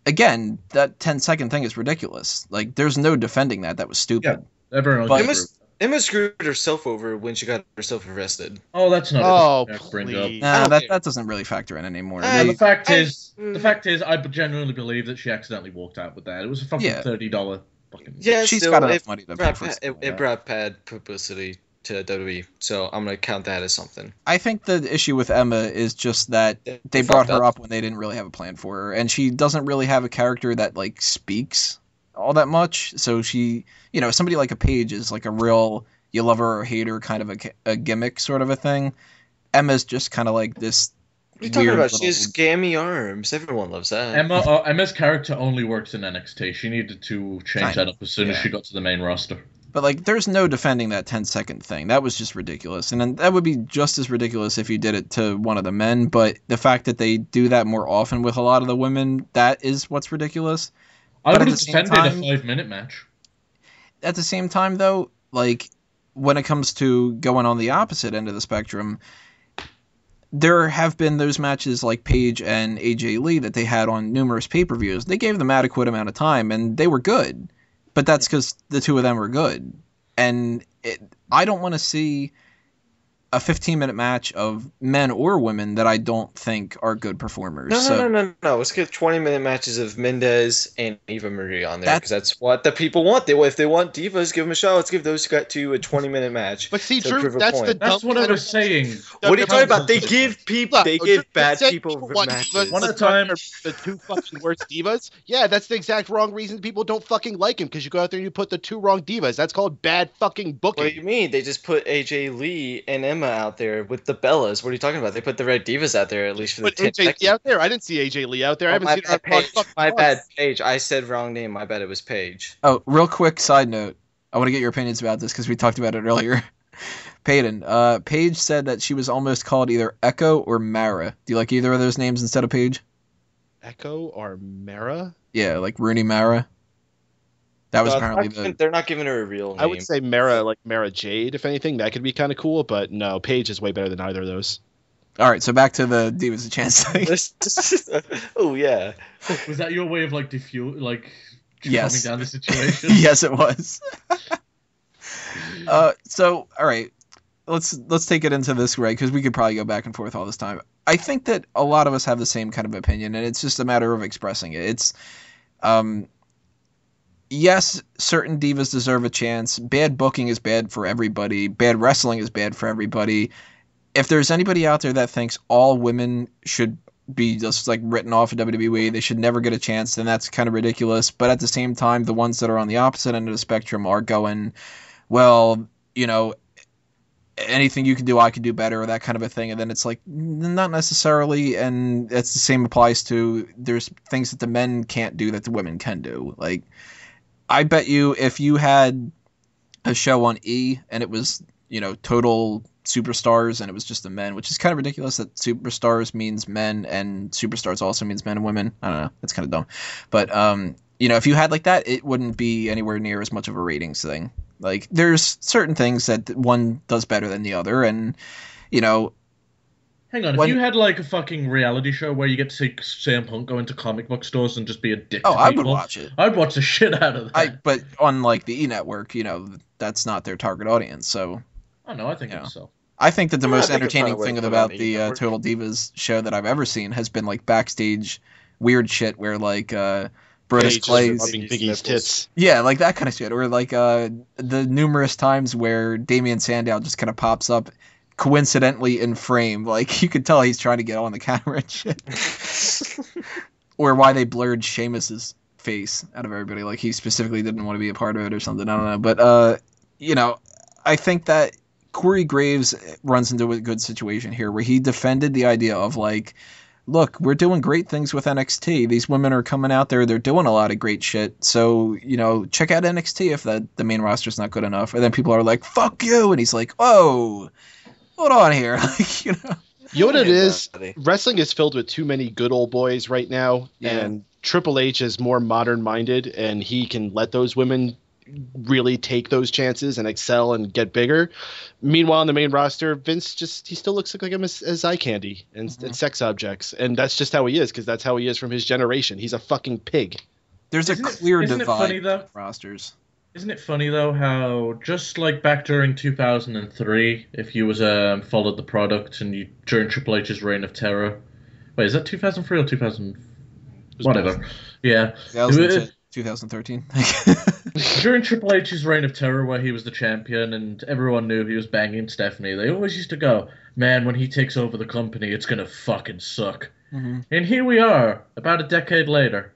Again, that 10-second thing is ridiculous. Like, there's no defending that. That was stupid. Yeah, everyone. Emma screwed herself over when she got herself arrested. Oh, that's not. Oh, please. Nah, that doesn't really factor in anymore. The fact is, I genuinely believe that she accidentally walked out with that. It was a fucking $30. Yeah, she's got enough money to pay for it. It brought bad publicity to WWE, so I'm going to count that as something. I think the issue with Emma is just that they brought her up when they didn't really have a plan for her, and she doesn't really have a character that like speaks all that much. So she, somebody like a Paige is like a real you love her or hate her kind of a gimmick sort of a thing. Emma's just kind of like this. What are you talking about? She has scammy arms. Everyone loves that. Emma's character only works in NXT. She needed to change that up as soon as she got to the main roster. But like, there's no defending that 10-second thing. That was just ridiculous, and then that would be just as ridiculous if you did it to one of the men. But the fact that they do that more often with a lot of the women, that is what's ridiculous. I would have defended a 5-minute match. At the same time, though, like when it comes to going on the opposite end of the spectrum, there have been those matches like Paige and AJ Lee that they had on numerous pay-per-views. They gave them adequate amount of time, and they were good. But that's because the two of them were good. And I don't want to see a 15-minute match of men or women that I don't think are good performers. No. Let's get 20-minute matches of Mendez and Eva Marie on there, because that's what the people want. If they want divas, give them a shot. Let's give those two a 20-minute match. But see, Drew, that's what I was saying. What are you talking about? They give bad people matches. One at a time. The two fucking worst divas. Yeah, that's the exact wrong reason people don't fucking like him, because you go out there and you put the two wrong divas. That's called bad fucking booking. What do you mean? They just put AJ Lee and Emma out there with the Bellas. What are you talking about? They put the red divas out there, at least for the 10 seconds. AJ Lee out there? I didn't see AJ Lee out there. I haven't seen her. My bad, Paige. I said wrong name. My bad. It was Paige. Oh, real quick side note. I want to get your opinions about this because we talked about it earlier. Peyton, Paige said that she was almost called either Echo or Mara. Do you like either of those names instead of Paige? Echo or Mara? Yeah, like Rooney Mara. That was apparently they're not giving her a real name. I would say Mara, like Mara Jade, if anything. That could be kind of cool, but no, Paige is way better than either of those. All right, so back to the Divas of Chance thing. Oh, yeah. Was that your way of, like, calming yes. down the situation? Yes, it was. So, all right, let's take it into this, right, because we could probably go back and forth all this time. I think that a lot of us have the same kind of opinion, and it's just a matter of expressing it. It's, yes, certain divas deserve a chance. Bad booking is bad for everybody. Bad wrestling is bad for everybody. If there's anybody out there that thinks all women should be just like written off of WWE, they should never get a chance, then that's kind of ridiculous. But at the same time, the ones that are on the opposite end of the spectrum are going, well, you know, anything you can do, I can do better, or that kind of a thing. And then it's like, not necessarily. And that's the same applies to, there's things that the men can't do that the women can do. Like, I bet you if you had a show on E and it was, you know, total superstars and it was just the men, which is kind of ridiculous that superstars means men and superstars also means men and women. I don't know. That's kind of dumb. But, you know, if you had like that, it wouldn't be anywhere near as much of a ratings thing. Like, there's certain things that one does better than the other. And, you know, hang on, if you had like a fucking reality show where you get to see CM Punk go into comic book stores and just be a dick to people, I would watch it. I'd watch the shit out of that. But on like the E Network, you know, that's not their target audience. So, oh no, I think it's so. I think that the most entertaining thing about the Total Divas show that I've ever seen has been like backstage weird shit where like Brodus Clay's Biggie's tits. Yeah, like that kind of shit, or like the numerous times where Damian Sandow just kind of pops up coincidentally in frame, like you could tell he's trying to get on the camera and shit. Or why they blurred Sheamus's face out of everybody, like he specifically didn't want to be a part of it or something. I don't know, but you know, I think that Corey Graves runs into a good situation here where he defended the idea of like, look, we're doing great things with NXT. These women are coming out there. They're doing a lot of great shit. So, you know, check out NXT if the main roster's not good enough. And then people are like, fuck you. And he's like, whoa, hold on here. Like, you know. You know what it is? Wrestling is filled with too many good old boys right now. Yeah. And Triple H is more modern minded and he can let those women really take those chances and excel and get bigger. Meanwhile, on the main roster, Vince he still looks like him as eye candy and sex objects, and that's just how he is because that's how he is from his generation. He's a fucking pig. There's a clear divide in rosters. Isn't it funny though how just like back during 2003, if you was followed the product and you during Triple H's reign of terror, wait, is that 2003 or 2000? Whatever. Yeah. 2013. During Triple H's reign of terror, where he was the champion and everyone knew he was banging Stephanie, they always used to go, man, when he takes over the company, it's going to fucking suck. Mm-hmm. And here we are, about a decade later,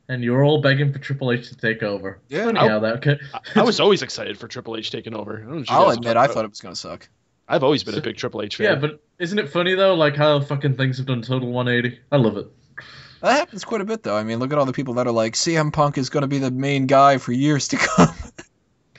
and you're all begging for Triple H to take over. Yeah, funny how that could... I was always excited for Triple H taking over. I'll admit, I thought it was going to suck. I've always been a big Triple H fan. Yeah, but isn't it funny, though, like how fucking things have done total 180? I love it. That happens quite a bit, though. I mean, look at all the people that are like, CM Punk is going to be the main guy for years to come.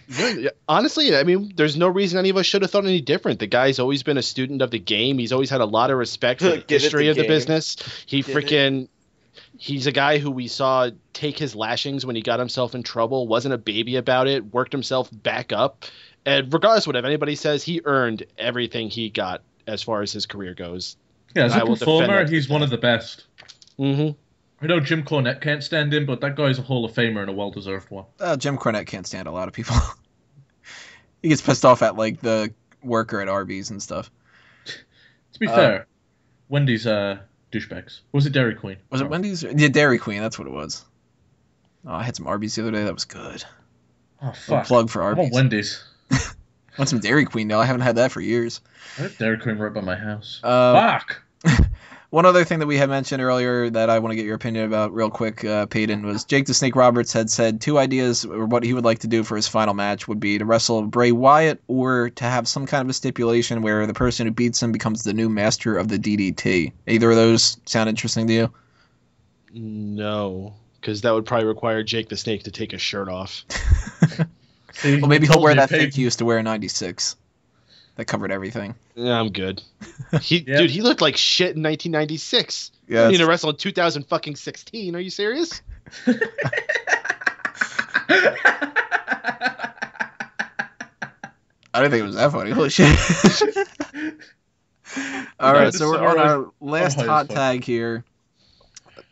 Yeah, honestly, I mean, there's no reason any of us should have thought any different. The guy's always been a student of the game. He's always had a lot of respect for the history of the business. He's a guy who we saw take his lashings when he got himself in trouble, wasn't a baby about it, worked himself back up. And regardless of what anybody says, he earned everything he got as far as his career goes. Yeah, as a performer, he's one of the best. Mm-hmm. I know Jim Cornette can't stand him, but that guy's a Hall of Famer and a well-deserved one. Jim Cornette can't stand a lot of people. He gets pissed off at, like, the worker at Arby's and stuff. To be fair, Wendy's douchebags. Was it Dairy Queen? Was it Wendy's? Yeah, Dairy Queen, that's what it was. Oh, I had some Arby's the other day. That was good. Oh, fuck. A plug for Arby's. I want Wendy's. I want some Dairy Queen now. I haven't had that for years. I have Dairy Queen right by my house. Fuck! One other thing that we had mentioned earlier that I want to get your opinion about real quick, Peyton, was Jake the Snake Roberts had said 2 ideas or what he would like to do for his final match would be to wrestle Bray Wyatt or to have some kind of a stipulation where the person who beats him becomes the new master of the DDT. Either of those sound interesting to you? No, because that would probably require Jake the Snake to take his shirt off. Well, maybe he'll wear that thing he used to wear in '96. that covered everything. Yeah, I'm good. Dude, he looked like shit in 1996. Yeah, I need to wrestle in 2016. Are you serious? I don't think it was that funny. Holy shit. All right, so we're on our last hot tag here.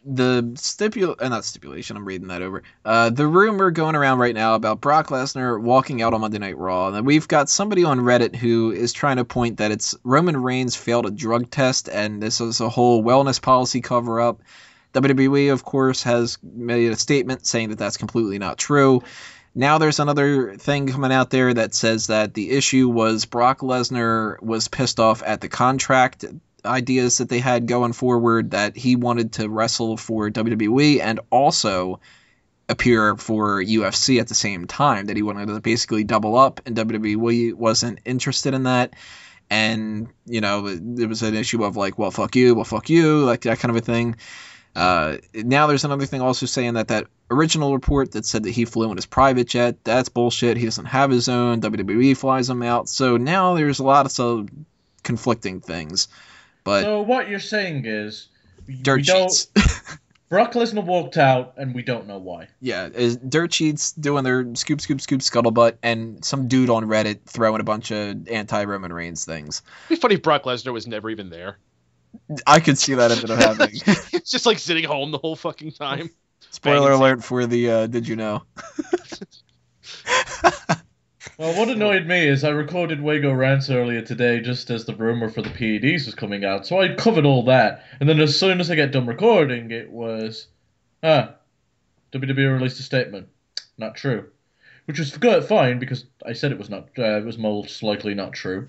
The not stipulation, I'm reading that over. The rumor going around right now about Brock Lesnar walking out on Monday Night Raw. And we've got somebody on Reddit who is trying to point that it's Roman Reigns failed a drug test, and this is a whole wellness policy cover-up. WWE, of course, has made a statement saying that that's completely not true. Now there's another thing coming out there that says that the issue was Brock Lesnar was pissed off at the contract ideas that they had going forward, that he wanted to wrestle for WWE and also appear for UFC at the same time, that he wanted to basically double up, and WWE wasn't interested in that. And, you know, it was an issue of like, well, fuck you, like that kind of a thing. Now there's another thing also saying that original report that said that he flew in his private jet, that's bullshit. He doesn't have his own. WWE flies him out. So now there's a lot of conflicting things. But so what you're saying is dirt sheets. Brock Lesnar walked out, and we don't know why. Yeah, dirt sheets doing their scoop scuttlebutt, and some dude on Reddit throwing a bunch of anti-Roman Reigns things. It'd be funny if Brock Lesnar was never even there. I could see that ended up happening. It's just like sitting home the whole fucking time. Spoiler alert for the Did You Know? Well, what annoyed me is I recorded Wago Rants earlier today just as the rumor for the PEDs was coming out, so I covered all that, and then as soon as I get done recording, it was, WWE released a statement. Not true. Which was fine, because I said it was not. It was most likely not true.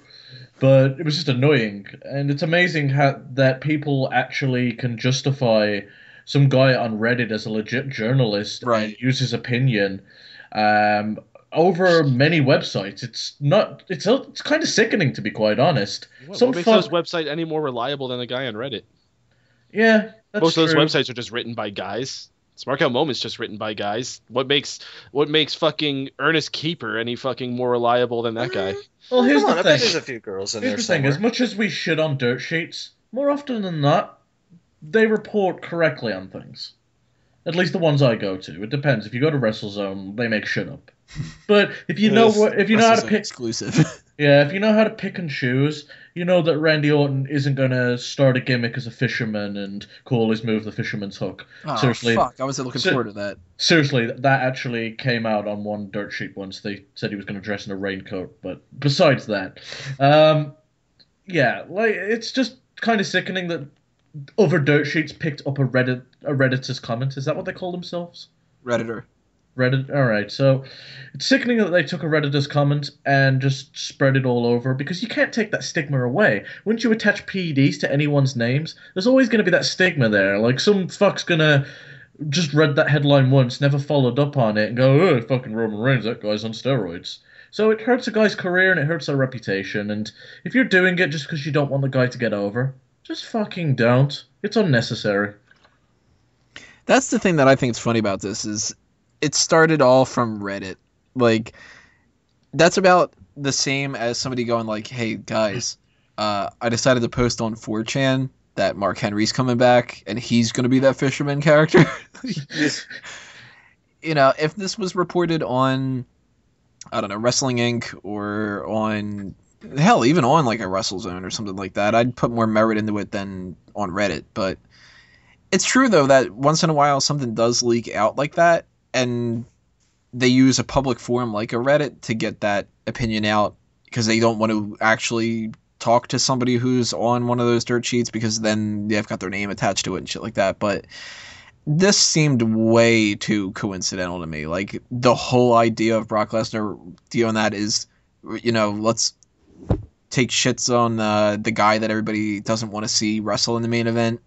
But it was just annoying, and it's amazing that people actually can justify some guy on Reddit as a legit journalist and use his opinion over many websites. It's kind of sickening, to be quite honest. What makes those websites any more reliable than a guy on Reddit? Yeah, that's most of true. those websites are just written by guys. Smark Out Moment's just written by guys. What makes fucking Ernest Keeper any fucking more reliable than that guy? Well, here's the thing. I bet there's a few girls in there somewhere. As much as we shit on dirt sheets, more often than not, they report correctly on things. At least the ones I go to. It depends. If you go to WrestleZone, they make shit up. But if you know how to pick exclusive. Yeah, if you know how to pick and choose, you know that Randy Orton isn't gonna start a gimmick as a fisherman and call his move the fisherman's hook. Oh, seriously, fuck! I was looking forward to that. Seriously, that actually came out on one dirt sheet once. They said he was gonna dress in a raincoat, but besides that, yeah, like it's just kind of sickening that other dirt sheets picked up a Redditor's comment. Is that what they call themselves? Redditor. Reddit. All right, so it's sickening that they took a Redditor's comment and just spread it all over, because you can't take that stigma away. Once you attach PEDs to anyone's names, there's always going to be that stigma there. Like, some fuck's going to just read that headline once, never followed up on it, and go, oh, fucking Roman Reigns, that guy's on steroids. So it hurts a guy's career and it hurts their reputation, and if you're doing it just because you don't want the guy to get over, just fucking don't. It's unnecessary. That's the thing that I think is funny about this, is it started all from Reddit. Like, that's about the same as somebody going like, hey, guys, I decided to post on 4chan that Mark Henry's coming back, and he's going to be that fisherman character. You know, if this was reported on, I don't know, Wrestling Inc. or on, hell, even on like a WrestleZone or something like that, I'd put more merit into it than on Reddit. But it's true, though, that once in a while something does leak out like that, and they use a public forum like a Reddit to get that opinion out, because they don't want to actually talk to somebody who's on one of those dirt sheets, because then they've got their name attached to it and shit like that. But this seemed way too coincidental to me. Like, the whole idea of Brock Lesnar doing that is, you know, let's take shits on the guy that everybody doesn't want to see wrestle in the main event.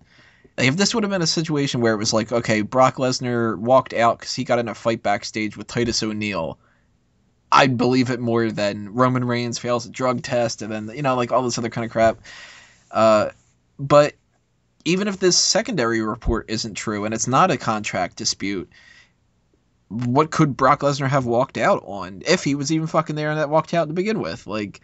If this would have been a situation where it was like, okay, Brock Lesnar walked out because he got in a fight backstage with Titus O'Neil, I'd believe it more than Roman Reigns fails a drug test and then, you know, like all this other kind of crap. But even if this secondary report isn't true and it's not a contract dispute, what could Brock Lesnar have walked out on if he was even fucking there and that walked out to begin with? Like,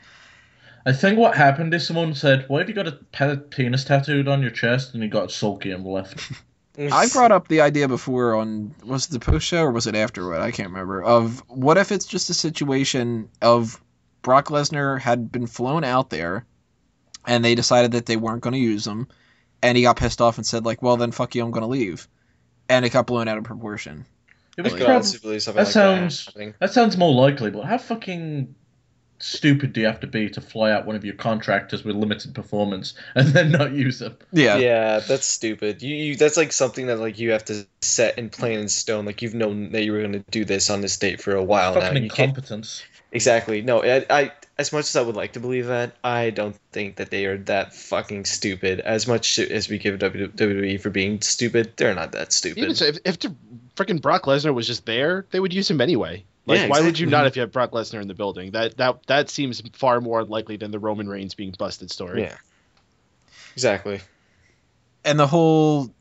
I think what happened is someone said, "Why have you got a penis tattooed on your chest?" And he got sulky and left. I brought up the idea before was it the post show or was it afterward? I can't remember. Of what if it's just a situation of Brock Lesnar had been flown out there and they decided that they weren't going to use him and he got pissed off and said, like, well, then fuck you, I'm going to leave. And it got blown out of proportion. It was that sounds more likely, but how fucking stupid do you have to be to fly out one of your contractors with limited performance and then not use them? Yeah, that's stupid. You that's like something that like you have to set in plain in stone. Like you've known that you were going to do this on this date for a while now. Fucking incompetence. Exactly. No, I as much as I would like to believe that, I don't think that they are that fucking stupid. As much as we give WWE for being stupid, they're not that stupid. Even so, if freaking Brock Lesnar was just there, they would use him anyway. Like, yeah, exactly. Why would you not if you have Brock Lesnar in the building? That seems far more unlikely than the Roman Reigns being busted story. Yeah, exactly. And the whole,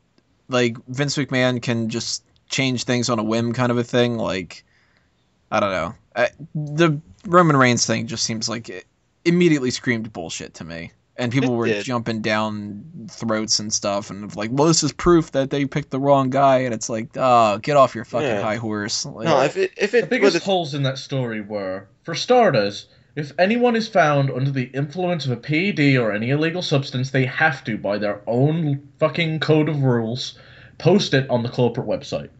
like, Vince McMahon can just change things on a whim kind of a thing. Like, I don't know. The Roman Reigns thing just seems like it immediately screamed bullshit to me. And people were jumping down throats and stuff, and like, well, this is proof that they picked the wrong guy, and it's like, oh, get off your fucking high horse. Like, no, the biggest holes in that story were, for starters, if anyone is found under the influence of a PED or any illegal substance, they have to, by their own fucking code of rules, post it on the corporate website.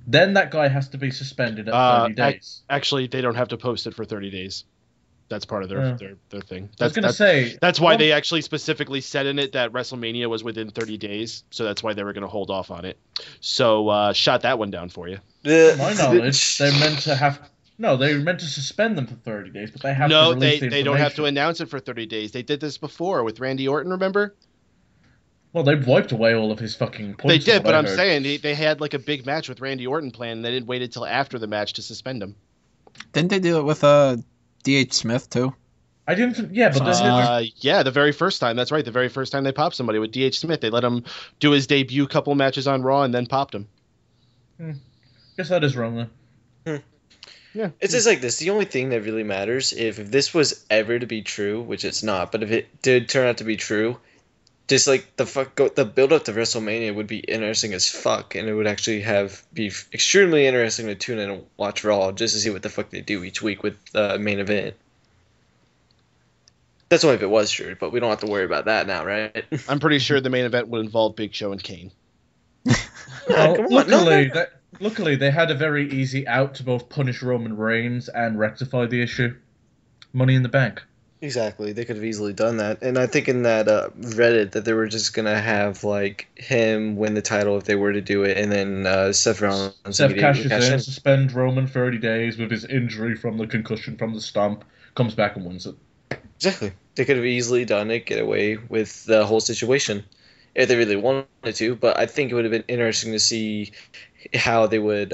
Then that guy has to be suspended at 30 days. Actually, they don't have to post it for 30 days. That's part of their thing. I was going to say... That's why they actually specifically said in it that WrestleMania was within 30 days, so that's why they were going to hold off on it. So, shot that one down for you. To my knowledge, they're meant to have... No, they're meant to suspend them for 30 days, but they have to release the information. No, they don't have to announce it for 30 days. They did this before with Randy Orton, remember? Well, they wiped away all of his fucking points. They did, but I'm saying they had like a big match with Randy Orton planned, and they didn't wait until after the match to suspend him. Didn't they do it with D.H. Smith, too? I didn't... Yeah, but... yeah, the very first time. That's right. The very first time they popped somebody with D.H. Smith. They let him do his debut couple matches on Raw and then popped him. Guess that is wrong, then. Yeah. It's just like this. The only thing that really matters, if this was ever to be true, which it's not, but if it did turn out to be true, just like the build up to WrestleMania would be interesting as fuck, and it would actually be extremely interesting to tune in and watch Raw just to see what the fuck they do each week with the main event. That's only if it was true, but we don't have to worry about that now, right? I'm pretty sure the main event would involve Big Show and Kane. Well, luckily, they had a very easy out to both punish Roman Reigns and rectify the issue. Money in the Bank. Exactly. They could have easily done that. And I think in that Reddit that they were just going to have like him win the title if they were to do it, and then Seth Rollins cashes in, suspend Roman 30 days with his injury from the concussion from the stomp, comes back and wins it. Exactly. They could have easily done it, get away with the whole situation if they really wanted to, but I think it would have been interesting to see how they would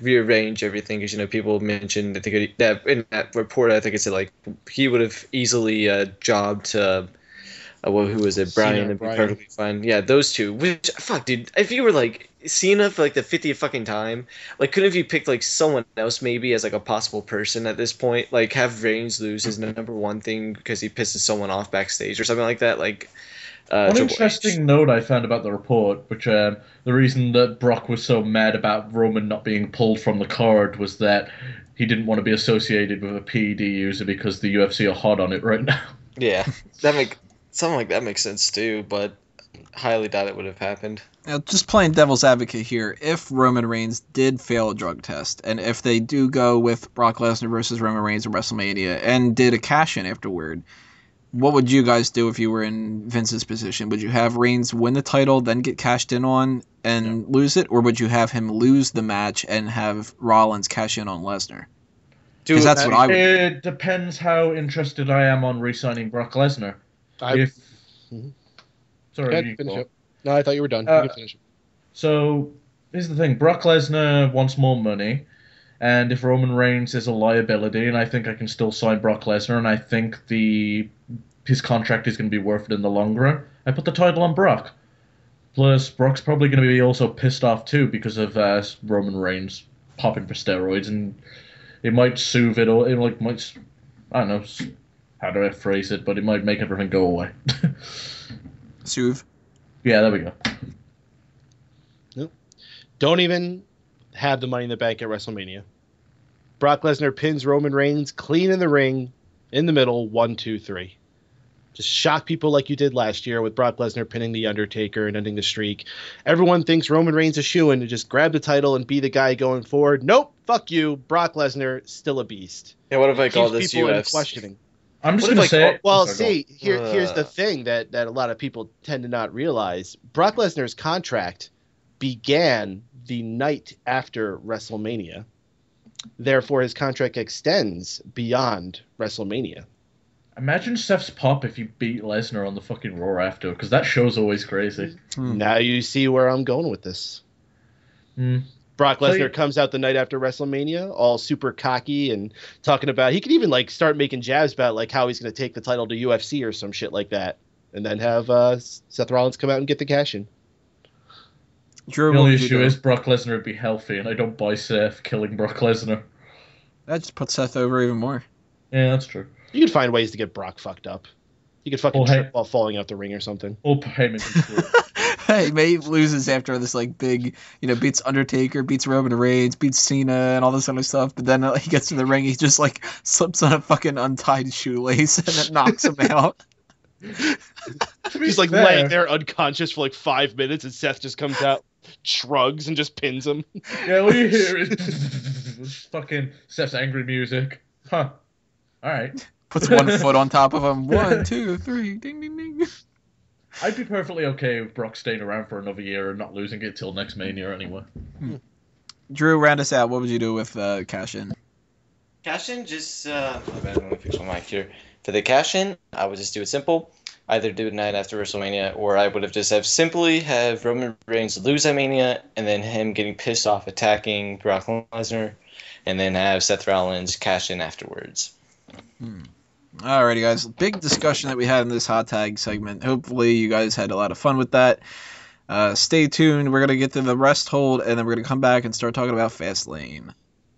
rearrange everything, because people mentioned that they could, that in that report I think it said like he would have easily jobbed who was it, Brian, and be perfectly fine. Yeah, those two. Which fuck, dude, if you were like Cena for like the 50th fucking time, like couldn't you picked like someone else maybe as like a possible person at this point, like have Reigns lose his number one thing because he pisses someone off backstage or something like that, like. One interesting note I found about the report, which the reason that Brock was so mad about Roman not being pulled from the card was that he didn't want to be associated with a PED user because the UFC are hot on it right now. Yeah, something like that makes sense too, but highly doubt it would have happened. Now, just playing devil's advocate here, if Roman Reigns did fail a drug test, and if they do go with Brock Lesnar versus Roman Reigns at WrestleMania and did a cash-in afterward, what would you guys do if you were in Vince's position? Would you have Reigns win the title, then get cashed in on and lose it? Or would you have him lose the match and have Rollins cash in on Lesnar? Because that's what I would do. It depends how interested I am on re-signing Brock Lesnar. Sorry, you finish it. No, I thought you were done. You can finish it. So, here's the thing. Brock Lesnar wants more money. And if Roman Reigns is a liability, and I think I can still sign Brock Lesnar, and I think his contract is going to be worth it in the long run, I put the title on Brock. Plus, Brock's probably going to be also pissed off too because of Roman Reigns popping for steroids, and it might soothe it, or it might, I don't know, how do I phrase it, but it might make everything go away. Suv. Yeah, there we go. Nope. Don't even have the Money in the Bank at WrestleMania. Brock Lesnar pins Roman Reigns clean in the ring, in the middle, 1, 2, 3. Just shock people like you did last year with Brock Lesnar pinning The Undertaker and ending the streak. Everyone thinks Roman Reigns is shoo-in to just grab the title and be the guy going forward. Nope, fuck you. Brock Lesnar, still a beast. Yeah, what if I call this people in questioning? I'm just going to say... Well, see, here's the thing that a lot of people tend to not realize. Brock Lesnar's contract began the night after WrestleMania. Therefore, his contract extends beyond WrestleMania. Imagine Steph's pop if you beat Lesnar on the fucking Raw after, because that show's always crazy. Now you see where I'm going with this. Brock Lesnar comes out the night after WrestleMania, all super cocky and talking about... He could even like start making jabs about like how he's going to take the title to UFC or some shit like that. And then have Seth Rollins come out and get the cash in. Drew, the only issue is Brock Lesnar would be healthy, and I don't buy Seth killing Brock Lesnar. That just puts Seth over even more. Yeah, that's true. You could find ways to get Brock fucked up. You could fucking trip while falling out the ring or something. Or payment. Hey, May loses after this like big, beats Undertaker, beats Roman Reigns, beats Cena, and all this other stuff. But then he gets to the ring, he just like slips on a fucking untied shoelace, and it knocks him out. He's like laying there unconscious for like 5 minutes, and Seth just comes out, shrugs, and just pins him. Yeah, all you hear is fucking Seth's angry music. Huh. All right. Puts one foot on top of him. 1, 2, 3. Ding, ding, ding. I'd be perfectly okay with Brock staying around for another year and not losing it till next Mania anyway. Drew, round us out. What would you do with cash-in? Cash-in, just... let me fix my mic here. For the cash-in, I would just do it simple. Either do it night after WrestleMania, or I would have just simply have Roman Reigns lose at Mania, and then him getting pissed off attacking Brock Lesnar, and then have Seth Rollins cash in afterwards. Alrighty, guys. Big discussion that we had in this hot tag segment. Hopefully you guys had a lot of fun with that. Stay tuned. We're going to get to the rest hold, and then we're going to come back and start talking about Fastlane.